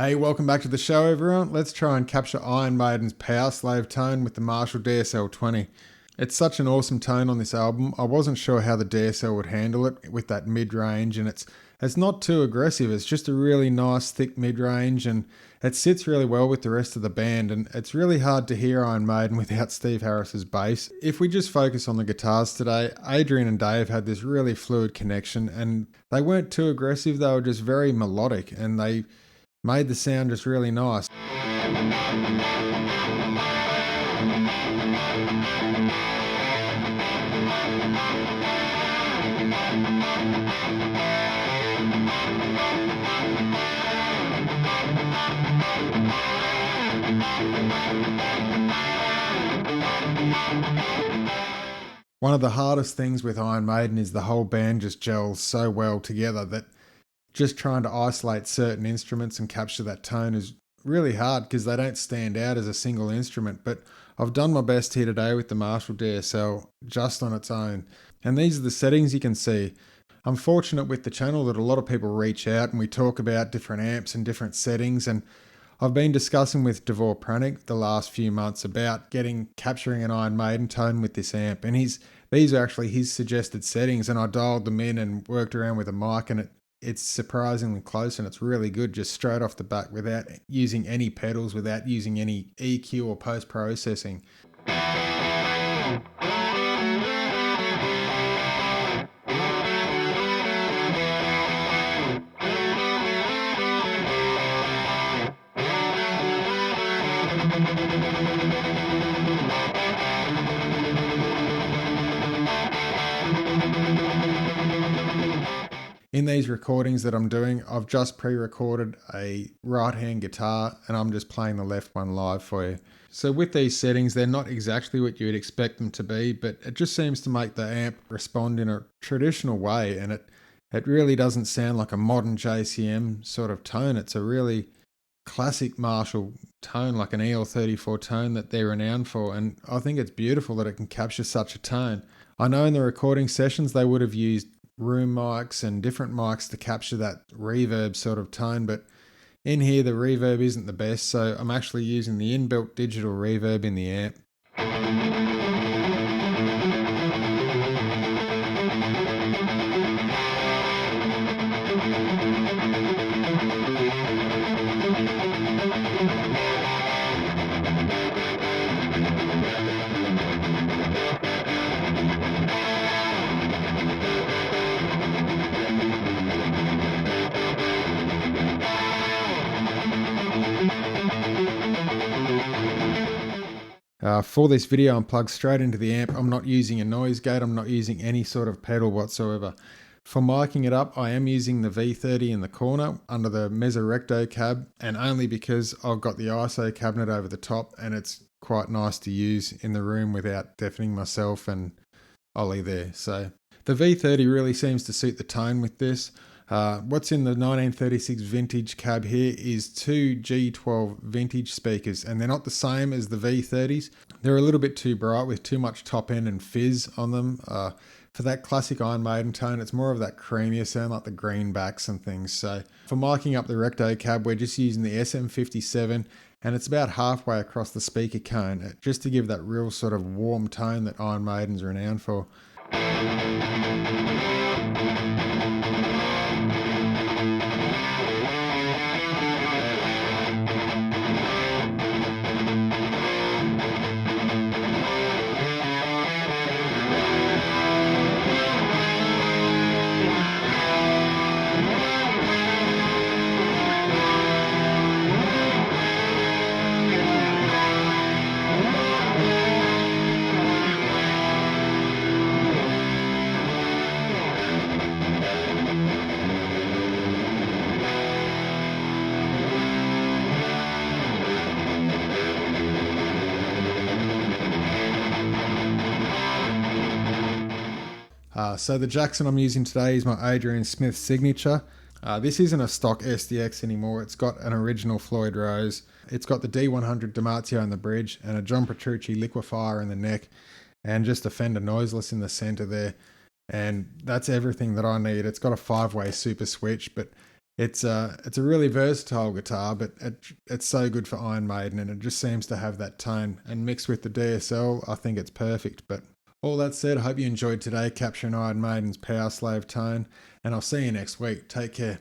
Hey, welcome back to the show, everyone. Let's try and capture Iron Maiden's Powerslave tone with the Marshall DSL20. It's such an awesome tone on this album. I wasn't sure how the DSL would handle it with that mid-range, and it's not too aggressive. It's just a really nice, thick mid-range, and it sits really well with the rest of the band, and it's really hard to hear Iron Maiden without Steve Harris's bass. If we just focus on the guitars today, Adrian and Dave had this really fluid connection, and they weren't too aggressive. They were just very melodic, and they made the sound just really nice. One of the hardest things with Iron Maiden is the whole band just gels so well together that just trying to isolate certain instruments and capture that tone is really hard because they don't stand out as a single instrument. But I've done my best here today with the Marshall DSL just on its own. And these are the settings you can see. I'm fortunate with the channel that a lot of people reach out and we talk about different amps and different settings. And I've been discussing with Devor Pranic the last few months about capturing an Iron Maiden tone with this amp. And these are actually his suggested settings, and I dialed them in and worked around with a mic, and it's surprisingly close, and it's really good just straight off the bat without using any pedals, without using any EQ or post-processing. In these recordings that I'm doing, I've just pre-recorded a right-hand guitar and I'm just playing the left one live for you. So with these settings, they're not exactly what you would expect them to be, but it just seems to make the amp respond in a traditional way, and it really doesn't sound like a modern JCM sort of tone. It's a really classic Marshall tone, like an EL34 tone that they're renowned for, and I think it's beautiful that it can capture such a tone. I know in the recording sessions they would have used room mics and different mics to capture that reverb sort of tone, but in here the reverb isn't the best, so I'm actually using the inbuilt digital reverb in the amp. For this video, I'm plugged straight into the amp. I'm not using a noise gate. I'm not using any sort of pedal whatsoever. For miking it up, I am using the V30 in the corner under the Mezzo-Recto cab, and only because I've got the ISO cabinet over the top and it's quite nice to use in the room without deafening myself and Ollie there. So the V30 really seems to suit the tone with this. What's in the 1936 vintage cab here is two G12 vintage speakers, and they're not the same as the V30s. They're a little bit too bright with too much top end and fizz on them. For that classic Iron Maiden tone, it's more of that creamier sound like the greenbacks and things. So for miking up the Recto cab, we're just using the SM57, and it's about halfway across the speaker cone, just to give that real sort of warm tone that Iron Maiden's renowned for. So the Jackson I'm using today is my Adrian Smith signature. This isn't a stock SDX anymore. It's got an original Floyd Rose. It's got the D100 Damasio in the bridge and a John Petrucci liquefier in the neck and just a Fender noiseless in the center there. And that's everything that I need. It's got a 5-way super switch, but It's a really versatile guitar, but it's so good for Iron Maiden, and it just seems to have that tone. And mixed with the DSL, I think it's perfect. But all that said, I hope you enjoyed today capturing Iron Maiden's Powerslave tone, and I'll see you next week. Take care.